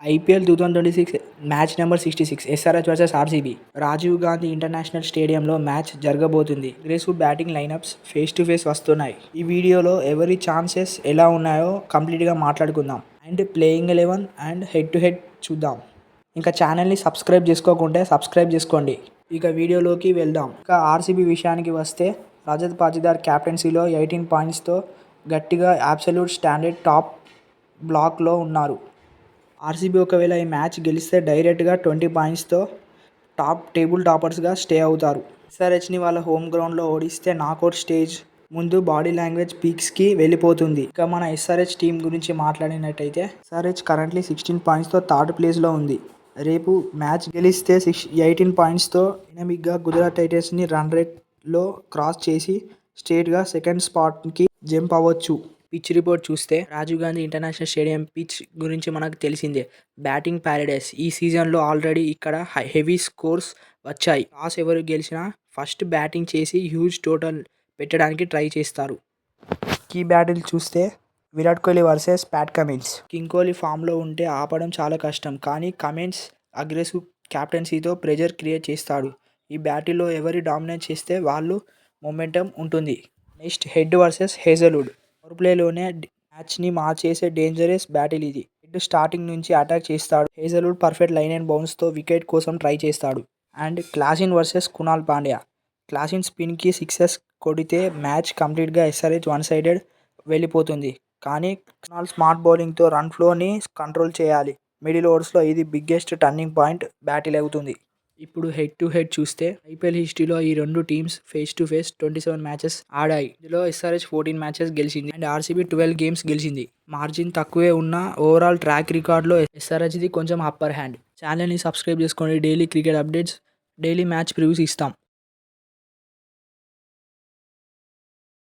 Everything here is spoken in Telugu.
IPL 2026 match number 66 SRH versus RCB Rajiv Gandhi international స్టేడియంలో మ్యాచ్ జరగబోతుంది. Aggressive batting lineups face to face వస్తున్నాయి. ఈ వీడియోలో ఎవరి ఛాన్సెస్ ఎలా ఉన్నాయో కంప్లీట్గా మాట్లాడుకుందాం. And playing 11 and head to head చూద్దాం. ఇంకా ఛానల్ని సబ్స్క్రైబ్ చేసుకోకుంటే సబ్స్క్రైబ్ చేసుకోండి. ఇక వీడియోలోకి వెళ్దాం. ఇక ఆర్సీబీ విషయానికి వస్తే రజత్ పాటీదార్ క్యాప్టెన్సీలో 18 పాయింట్స్తో గట్టిగా అబ్సల్యూట్ స్టాండర్డ్ టాప్ బ్లాక్లో ఉన్నారు. ఆర్సీబీ ఒకవేళ ఈ మ్యాచ్ గెలిస్తే డైరెక్ట్గా 20 పాయింట్స్తో టేబుల్ టాపర్స్గా స్టే అవుతారు. ఎస్ఆర్హెచ్ని వాళ్ళ హోమ్ గ్రౌండ్లో ఓడిస్తే నాకౌట్ స్టేజ్ ముందు బాడీ లాంగ్వేజ్ పీక్స్కి వెళ్ళిపోతుంది. ఇక మన ఎస్ఆర్హెచ్ టీం గురించి మాట్లాడినట్టయితే ఎస్ఆర్హెచ్ కరెంట్లీ 16 పాయింట్స్తో థర్డ్ ప్లేస్లో ఉంది. రేపు మ్యాచ్ గెలిస్తే 18 పాయింట్స్తో డైనమిక్గా గుజరాత్ టైటన్స్ని రన్ రేట్లో క్రాస్ చేసి స్ట్రెయిట్గా సెకండ్ స్పాట్కి జంప్ అవ్వచ్చు. పిచ్ రిపోర్ట్ చూస్తే Rajiv Gandhi international stadium pitch గురించి మనకు తెలిసిందే. Batting paradise. ఈ సీజన్లో ఆల్రెడీ ఇక్కడ హెవీ స్కోర్స్ వచ్చాయి. టాస్ ఎవరు గెలిచినా ఫస్ట్ బ్యాటింగ్ చేసి హ్యూజ్ టోటల్ పెట్టడానికి ట్రై చేస్తారు. కీ బ్యాటిల్ చూస్తే Virat Kohli versus Pat Cummins. King Kohli ఫామ్లో ఉంటే ఆపడం చాలా కష్టం. కానీ కమిన్స్ అగ్రెసివ్ క్యాప్టెన్సీతో ప్రెజర్ క్రియేట్ చేస్తాడు. ఈ బ్యాటిల్లో ఎవరు డామినేట్ చేస్తే వాళ్ళు మొమెంటం ఉంటుంది. Next Head versus Hazlewood. Power ప్లేలోనే మ్యాచ్ని మార్చేసే డేంజరస్ బ్యాటిల్ ఇది. హెడ్ స్టార్టింగ్ నుంచి అటాక్ చేస్తాడు. హేజల్వుడ్ పర్ఫెక్ట్ లైన్ అండ్ బౌన్స్తో వికెట్ కోసం ట్రై చేస్తాడు. And Klaasen versus Kunal Pandya. Klaasen స్పిన్కి సిక్సెస్ కొడితే మ్యాచ్ కంప్లీట్గా ఎస్ఆర్హెచ్ వన్ సైడెడ్ వెళ్ళిపోతుంది. కానీ కునాల్ స్మార్ట్ బౌలింగ్తో రన్ ఫ్లోని కంట్రోల్ చేయాలి. మిడిల్ ఓవర్స్లో ఇది బిగ్గెస్ట్ టర్నింగ్ పాయింట్ బ్యాటిల్ అవుతుంది. ఇప్పుడు హెడ్ టు హెడ్ చూస్తే ఐపీఎల్ హిస్టరీలో ఈ రెండు teams face to face 27 matches ఆడాయి. ఇందులో ఎస్ఆర్హెచ్ 14 మ్యాచెస్ గెలిచింది అండ్ ఆర్సీబీ 12 గేమ్స్ గెలిచింది. మార్జిన్ తక్కువే ఉన్న ఓవరాల్ ట్రాక్ రికార్డ్లో ఎస్ఆర్హెచ్ది కొంచెం అప్పర్ హ్యాండ్. ఛానల్ని సబ్స్క్రైబ్ చేసుకోండి. Daily cricket updates, daily match previews ఇస్తాం.